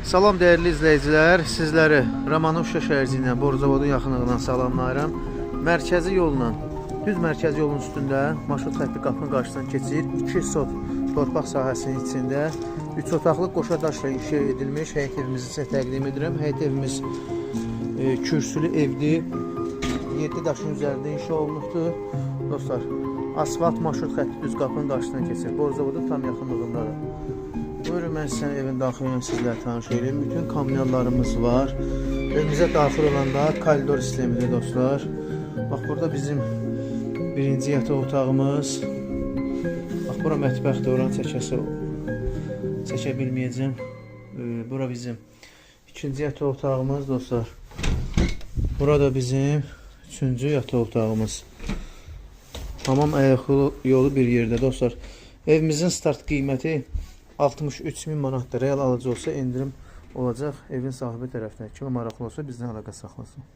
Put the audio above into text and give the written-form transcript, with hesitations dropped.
Salam dəyərli izləyicilər, sizləri Romanuşa şəhərciyindən Borzavodun yaxınlığından salamlayıram. Mərkəzi yolla, düz mərkəzi yolun üstündə marşrut xətti qapının qarşısından keçir. 2 sot torpaq sahəsinin içində 3 otaqlı qoşa daşla inşa edilmiş həyət evimizi sizə təqdim edirəm. Həyət evimiz kürsülü evdir. 7 daşın üzərində inşa olunubdur. Dostlar, asfalt marşrut xətti düz qapının qarşısından keçir. Borzavodun tam yaxınlığındadır. Buyurun, mən sizin evin daxilini sizlərlə tanış edeyim. Bütün kommunallarımız var. Evimizə daxil olanda koridor sistemidir dostlar. Bax, burada bizim birinci yataq otağımız. Bax, bura mətbəxdir, oranı çəkə bilməyəcəm. Bura bizim ikinci yataq otağımız dostlar. Burada bizim üçüncü yataq otağımız. Tamam ayaq yolu bir yerdə dostlar. Evimizin start qiyməti 63.000 manatdır. Real alıcı olsa indirim olacaq evin sahibi tərəfindən. Kimə maraqlı olsa bizdən əlaqə saxlasın.